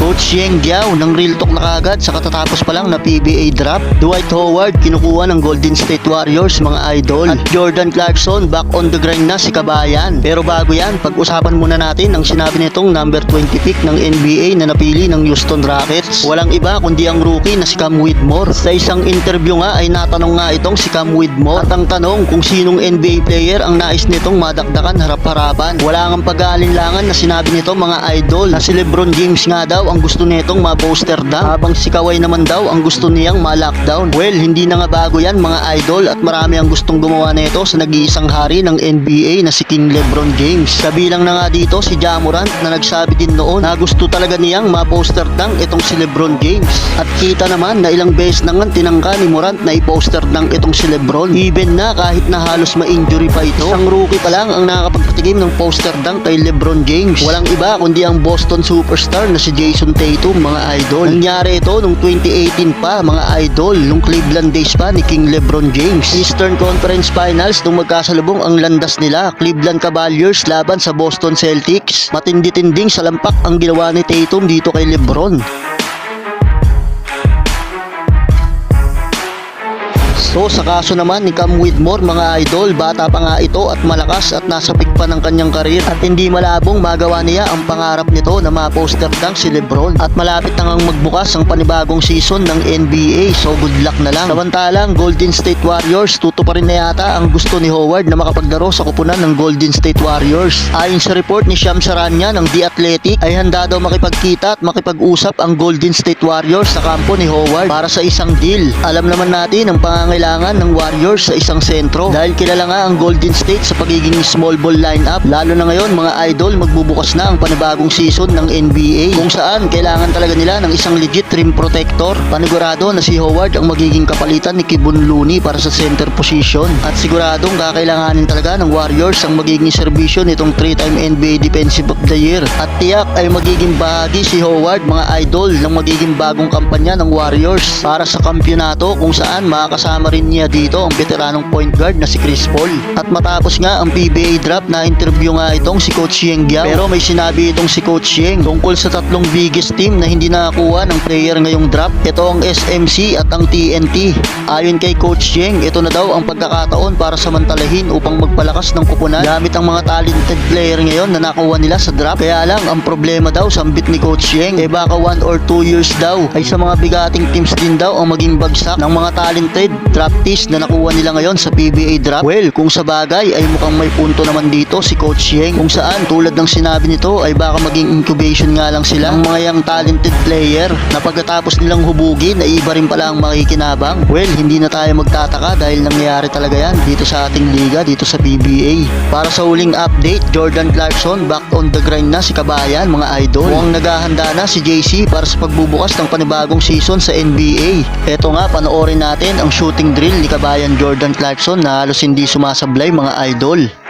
Coach Yeng Giao ng Real Talk na kagad sa katatapos pa lang na PBA draft. Dwight Howard kinukuha ng Golden State Warriors mga idol. At Jordan Clarkson back on the grind na si Kabayan. Pero bago yan, pag-usapan muna natin ang sinabi nitong number 20 pick ng NBA na napili ng Houston Rockets. Walang iba kundi ang rookie na si Cam Whitmore. Sa isang interview nga ay natanong nga itong si Cam Whitmore. At ang tanong kung sinong NBA player ang nais nitong madakdakan harap-harapan. Wala ngang pag-aalinlangan na sinabi nito mga idol na si LeBron James nga daw ang gusto nitong ma-poster dunk, habang si Kawhi naman daw ang gusto niyang ma-lockdown. Well, hindi na nga bago yan mga idol at marami ang gustong gumawa nito sa nag-iisang hari ng NBA na si King LeBron James. Kabilang na nga dito si Ja Morant na nagsabi din noon na gusto talaga niyang ma-poster dunk itong si LeBron James. At kita naman na ilang beses na nga tinangka ni Morant na i-poster dunk itong si LeBron. Even na kahit na halos ma-injury pa ito. Isang rookie pa lang ang nakakapagpatigim ng poster dunk kay LeBron James. Walang iba kundi ang Boston superstar na si Jason Tatum mga idol. Nangyari ito noong 2018 pa mga idol, nung Cleveland days pa ni King LeBron James. Eastern Conference Finals nung magkasalubong ang landas nila, Cleveland Cavaliers laban sa Boston Celtics. Matindi-tinding salampak ang ginawa ni Tatum dito kay LeBron. So sa kaso naman ni Cam Whitmore mga idol, bata pa nga ito at malakas at nasa peak pa ng kanyang karir at hindi malabong magawa niya ang pangarap nito na ma-poster dunk si LeBron. At malapit na ngang magbukas ang panibagong season ng NBA, so good luck na lang. Samantalang Golden State Warriors, tuto pa rin na yata ang gusto ni Howard na makapaglaro sa kupunan ng Golden State Warriors. Ayon sa report ni Shams Charania ng The Athletic ay handa daw makipagkita at makipag-usap ang Golden State Warriors sa kampo ni Howard para sa isang deal. Alam naman natin ang pangangailangan ng Warriors sa isang sentro dahil kilala nga ang Golden State sa pagiging small ball lineup. Lalo na ngayon mga idol, magbubukas na ang panibagong season ng NBA kung saan kailangan talaga nila ng isang legit rim protector. Panigurado na si Howard ang magiging kapalitan ni Kevon Looney para sa center position at siguradong kakailanganin talaga ng Warriors ang magiging serbisyo nitong 3-time NBA Defensive of the Year at tiyak ay magiging bahagi si Howard mga idol ng magiging bagong kampanya ng Warriors para sa kampyonato kung saan makakasama rin niya dito ang veteranong point guard na si Chris Paul. At matapos nga ang PBA draft na interview nga itong si Coach Yeng Giao, pero may sinabi itong si Coach Yeng tungkol sa tatlong biggest team na hindi nakakuha ng player ngayong draft. Ito ang SMC at ang TNT. Ayon kay Coach Yeng, ito na daw ang pagkakataon para samantalahin upang magpalakas ng kupunan gamit ang mga talented player ngayon na nakuha nila sa draft. Kaya lang ang problema daw sa ambit ni Coach Yeng baka 1 or 2 years daw ay sa mga bigating teams din daw ang maging bagsak ng mga talented draftees na nakuha nila ngayon sa PBA draft. Well, kung sa bagay ay mukhang may punto naman dito si Coach Yeng kung saan tulad ng sinabi nito ay baka maging incubation nga lang sila ng mga young talented player na pagkatapos nilang hubugin ay iba rin pala ang makikinabang. Well, hindi na tayo magtataka dahil nangyayari talaga yan dito sa ating liga, dito sa PBA. Para sa huling update, Jordan Clarkson back on the grind na si Kabayan mga idol. Mukhang naghahanda na si JC para sa pagbubukas ng panibagong season sa NBA. Eto nga, panoorin natin ang shooting drill ni Kabayan Jordan Clarkson na halos hindi sumasablay mga idol.